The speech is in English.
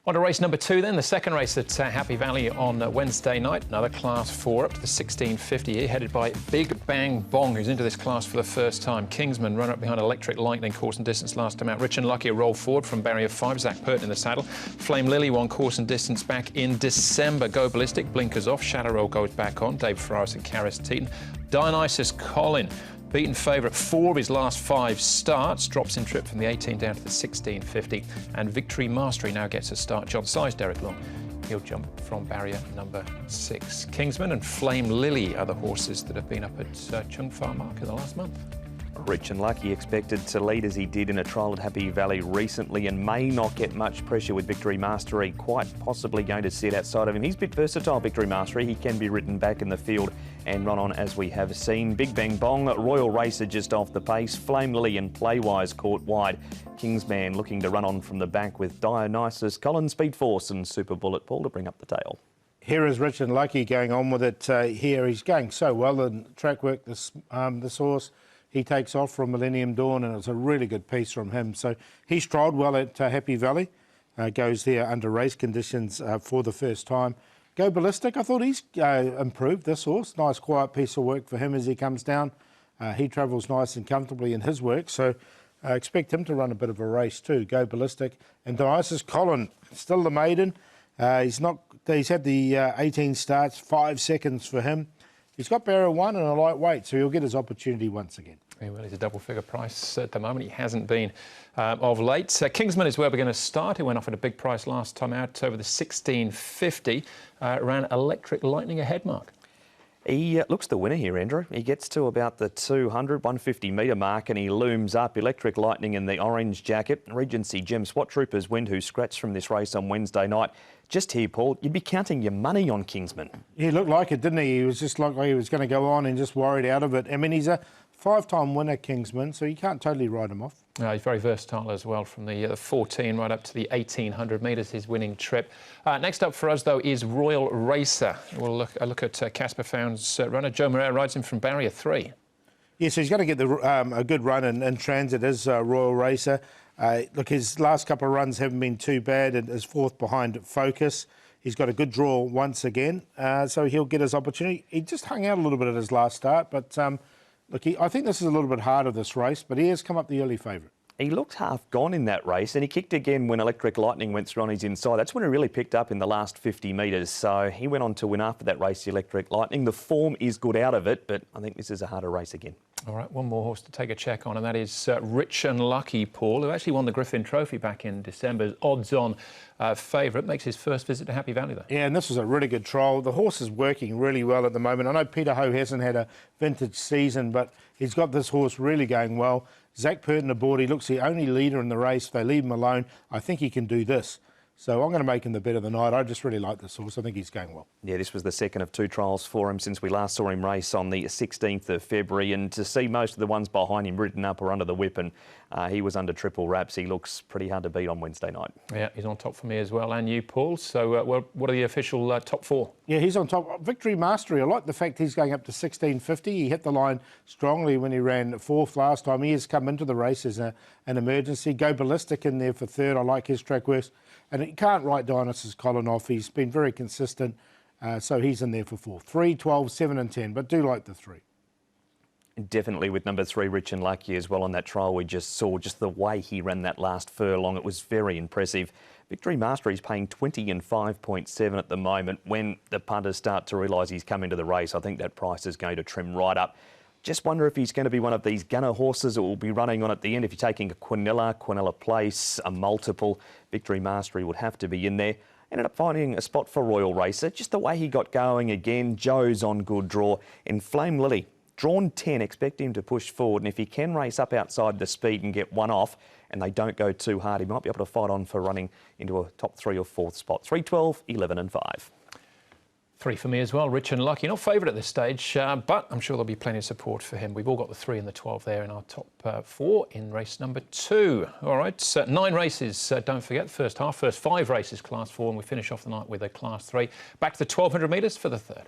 On to race number 2 then, the second race at Happy Valley on Wednesday night. Another Class 4 up to the 1650 here, headed by Big Bang Bong, who's into this class for the first time. Kingsman run up behind Electric Lightning, course and distance last time out. Rich and Lucky a roll forward from barrier 5. Zach Purton in the saddle. Flame Lily won course and distance back in December. Go Ballistic blinkers off. Shadow Roll goes back on. Dave Ferraris and Karis Teaton. Dionysus Colin, beaten favourite 4 of his last 5 starts, drops in trip from the 18 down to the 1650, and Victory Mastery now gets a start. John Size, Derek Long, he'll jump from barrier number 6. Kingsman and Flame Lily are the horses that have been up at Chung Fa Mark in the last month. Rich and Lucky expected to lead as he did in a trial at Happy Valley recently and may not get much pressure with Victory Mastery, quite possibly going to sit outside of him. He's a bit versatile, Victory Mastery. He can be ridden back in the field and run on as we have seen. Big Bang Bong, Royal Racer just off the pace. Flame Lily and Playwise caught wide. Kingsman looking to run on from the back with Dionysus, Colin, Speed Force and Super Bullet Paul to bring up the tail. Here is Rich and Lucky going on with it here. He's going so well in track work, this horse. He takes off from Millennium Dawn, and it's a really good piece from him. So he's trialled well at Happy Valley, goes there under race conditions for the first time. Go Ballistic, I thought he's improved, this horse. Nice quiet piece of work for him as he comes down. He travels nice and comfortably in his work, so I expect him to run a bit of a race too. Go Ballistic. And Dionysus Colin, still the maiden. He's had the 18 starts, 5 seconds for him. He's got barrier 1 and a lightweight, so he'll get his opportunity once again. Yeah, well, he's a double-figure price at the moment. He hasn't been of late. Kingsman is where we're going to start. He went off at a big price last time out over the 1650. Ran Electric Lightning ahead mark. He looks the winner here, Andrew. He gets to about the 200, 150 metre mark and he looms up. Electric Lightning in the orange jacket. Regency Gem, SWAT Troopers Wind, who scratched from this race on Wednesday night. Just here, Paul, you'd be counting your money on Kingsman. He looked like it, didn't he? He was just like he was going to go on and just worried out of it. I mean, he's a 5-time winner, Kingsman, so you can't totally write him off. He's very versatile as well, from the 14 right up to the 1800 metres, his winning trip. Next up for us, though, is Royal Racer. We'll look at Casper Found's runner. Joe Moreira rides him from barrier 3. Yeah, so he's going to get a good run in transit as Royal Racer. Look, his last couple of runs haven't been too bad and is 4th behind Focus. He's got a good draw once again, so he'll get his opportunity. He just hung out a little bit at his last start, but look, I think this is a little bit harder, this race, but he has come up the early favourite. He looked half gone in that race and he kicked again when Electric Lightning went through on his inside. That's when he really picked up in the last 50 metres. So he went on to win after that race, the Electric Lightning. The form is good out of it, but I think this is a harder race again. All right, one more horse to take a check on, and that is Rich and Lucky, Paul, who actually won the Griffin Trophy back in December. Odds-on favourite, makes his first visit to Happy Valley, though. Yeah, and this was a really good trial. The horse is working really well at the moment. I know Peter Ho hasn't had a vintage season, but he's got this horse really going well. Zach Purton aboard, he looks the only leader in the race. If they leave him alone, I think he can do this. So I'm going to make him the bet of the night. I just really like this horse. I think he's going well. Yeah, this was the second of 2 trials for him since we last saw him race on the 16th of February. And to see most of the ones behind him ridden up or under the whip, and he was under triple wraps. He looks pretty hard to beat on Wednesday night. Yeah, he's on top for me as well, and you, Paul. So what are the official top 4? Yeah, he's on top. Victory Mastery, I like the fact he's going up to 1650. He hit the line strongly when he ran 4th last time. He has come into the race as an emergency. Go Ballistic in there for 3rd. I like his track works. And you can't write Dionysus Colin off. He's been very consistent, so he's in there for 4. 3, 12, 7 and 10, but do like the 3. Definitely with number 3, Rich and Lucky as well on that trial we just saw. Just the way he ran that last furlong, it was very impressive. Victory Mastery is paying 20 and 5.7 at the moment. When the punters start to realise he's come into the race, I think that price is going to trim right up. Just wonder if he's going to be one of these gunner horses that will be running on at the end. If you're taking a Quinella Place, a multiple, Victory Mastery would have to be in there. Ended up finding a spot for Royal Racer. Just the way he got going again. Joe's on good draw. And Flame Lily, drawn 10, expect him to push forward. And if he can race up outside the speed and get one off, and they don't go too hard, he might be able to fight on for running into a top 3 or 4th spot. 3, 12, 11 and 5. 3 for me as well, Rich and Lucky. Not favourite at this stage, but I'm sure there'll be plenty of support for him. We've all got the 3 and the 12 there in our top 4 in race number 2. All right, 9 races, don't forget, first 5 races, Class 4, and we finish off the night with a Class 3. Back to the 1200 metres for the 3rd.